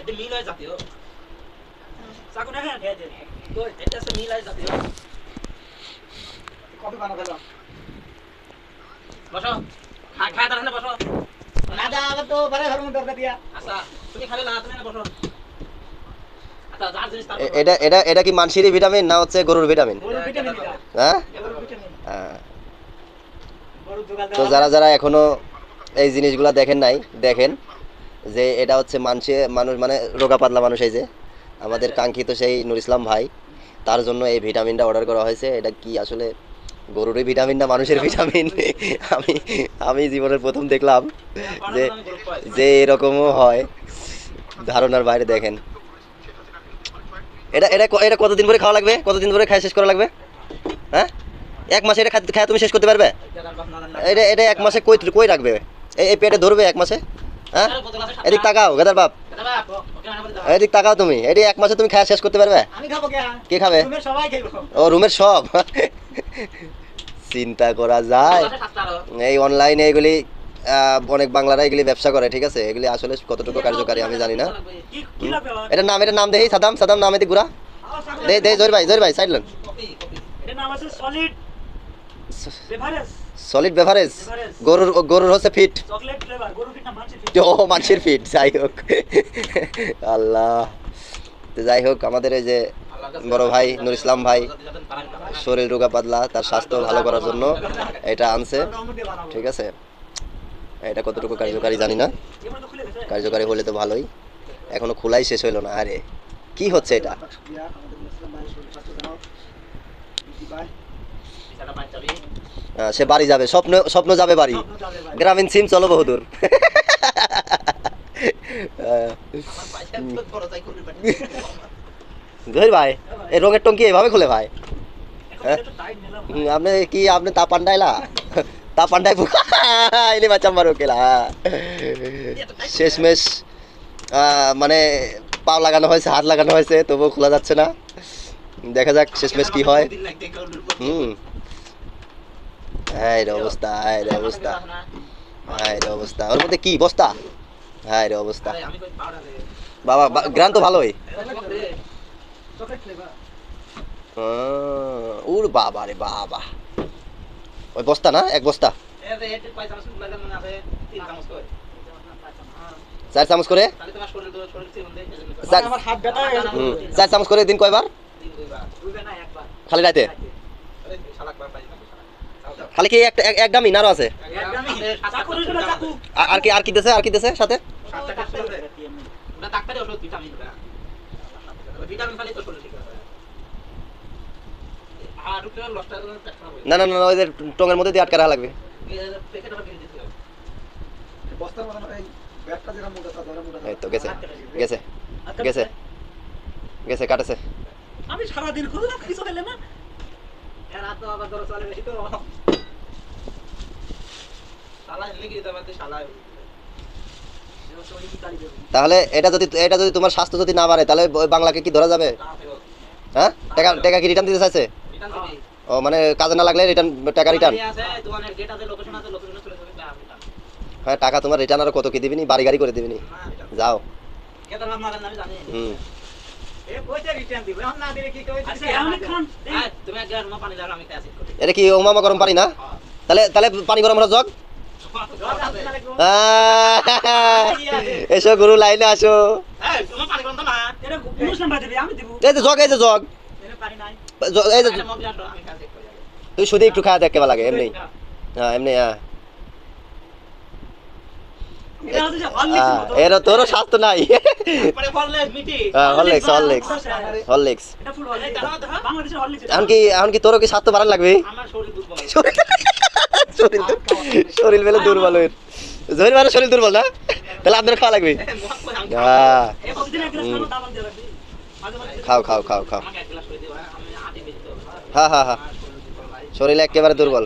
এটা মিল হয় জাতীয় চাকু না হ্যাঁ দে তো এটা সে মিল হয় জাতীয় কফি বানাবো বসো খায় দাঁড়ালে বসো না দাও তো বড় ঘর মধ্যে দরকার দিয়া আচ্ছা তুমি খাবে না তুমি না বসো আচ্ছা যার জিনিস তার এটা এটা এটা কি মানসিরি ভিটামিন না হচ্ছে গরুর ভিটামিন? গরুর ভিটামিন এটা হ্যাঁ গরুর ভিটামিন হ্যাঁ। গরুর জোগাল তো যারা যারা এখনো এই জিনিসগুলো দেখেন নাই দেখেন যে এটা হচ্ছে মানুষ মানে রোগা পাতলা মানুষ, এই যে আমাদের কাঙ্ক্ষিত সেই নুর ইসলাম ভাই, তার জন্য এই ভিটামিনটা অর্ডার করা হয়েছে। এটা কি আসলে গরুরই ভিটামিন না মানুষের ভিটামিন? আমি আমি জীবনের প্রথম দেখলাম যে যে এরকমও হয়, ধারণার বাইরে। দেখেন এটা এটা এটা কতদিন ধরে খাওয়া লাগবে, কতদিন ধরে খাই শেষ করা লাগবে? হ্যাঁ, এক মাসে এটা খায় তুমি শেষ করতে পারবে? এটা এটা এক মাসে কই কই রাখবে? এই পেটে ধরবে এক মাসে? হ্যাঁ, এদিক তাকাও গাদার বাপ, এদিক তাকাও তুমি। এটি এক মাসে তুমি খাওয়া শেষ করতে পারবে? আমি খাবো কে? কে খাবে? তুমি সবাই খাইবো। ও রুমের সব? চিন্তা করা যায়। এই অনলাইনে এগুলি অনেক বাংলারা এগুলি ব্যবসা করে, ঠিক আছে? এগুলি আসলে কতটুকু কার্যকারী আমি জানি না। কি লাগবে? এটার নাম দেখি সাদাম নাম এদিক ঘুরা দে দে জোর ভাই সাইড লন। এটার নাম আছে সলিড বেভারেজ, সলিড বেভারেজ। গরুর হচ্ছে ফিট, চকলেট ফ্লেভার। গরুর ফিট না মাছের ফিট। ও মানুষের ফিট। যাই হোক, আল্লাহ। তো যাই হোক, আমাদের এই যে বড় ভাই নুর ইসলাম ভাই শরীর রোগা পাতলা, তার স্বাস্থ্য ভালো করার জন্য এটা আনছে, ঠিক আছে? এটা কতটুকু কার্যকারী জানি না, কার্যকারী হলে তো ভালোই। এখনো খোলাই শেষ হইলো না। আরে কি হচ্ছে এটা? সে বাড়ি যাবে, স্বপ্ন স্বপ্ন যাবে বাড়ি। গ্রামীণ সিম চলো বহুদূর। জহির ভাই, এই রঙের টঙ্কি এভাবে খুলে ভাই? আপনি কি আপনি তা পান্ডাইলা তা পান্ডাই এলি বাচ্চা মারো কেলা। শেষমেশ মানে পাও লাগানো হয়েছে, হাত লাগানো হয়েছে, তবুও খোলা যাচ্ছে না। দেখা যাক শেষমেশ কি হয়। হ্যাঁ রে অবস্থা, হ্যাঁ রে অবস্থা, হ্যাঁ রে অবস্থা। ওর মধ্যে কি বস্তা? হ্যাঁ রে অবস্থা। বাবা গ্রান তো ভালোই। ওর বাবা রে বাবা, ওই বস্তা না, এক বস্তা 4 চামচ করে, 4 চামচ করে দিন কয়বার? খালি রাতে? খালি কি এক দামি নারো আছে? আর কি দিতেছে, আর কি দিতেছে সাথে? না না না, ওই যে টঙের মধ্যে দিয়ে আটকে রাখা লাগবে। এই তো গেছে গেছে গেছে গেছে কাটেছে। আমি সারা দিন খুললাম কিছু খেলে না। এর রাত আবার ধরো চলে বেশি তো শালা এমনি কি দাবাতে শালা। তাহলে এটা যদি তোমার স্বাস্থ্য যদি না বাড়ে, তাহলে ওই বাংলাকে কি ধরা যাবে? হ্যাঁ, টাকা কি রিটার্ন দিতে চাইছে? ও মানে কাজে না লাগলে রিটার্ন, টাকা রিটার্ন। হ্যাঁ, টাকা তোমার রিটার্ন আর কত কি দিবিনি, বাড়ি গাড়ি করে দিবিনি। যাও। হুম, এটা কি ওমামা গরম পানি না? তাহলে পানি গরম হলো জগ। এসো গুরু লাইনে আসো। এই যে জগ, এই যে জগ, এই যে তুই শুধু একটু খাওয়া দেখ কেমন লাগে। এমনি হ্যাঁ, এমনি হ্যাঁ। এর তোরও স্বাস্থ্য নাই। হরলিক্স এখন কি তোরও কি স্বাস্থ্য বাড়ান লাগবে? শরীর বেলে দুর্বল, জহির মানে শরীর দুর্বল না, তাহলে আপনার খাওয়া লাগবে। খাও খাও খাও খাও। হ্যাঁ হ্যাঁ হ্যাঁ, শরীর একেবারে দুর্বল।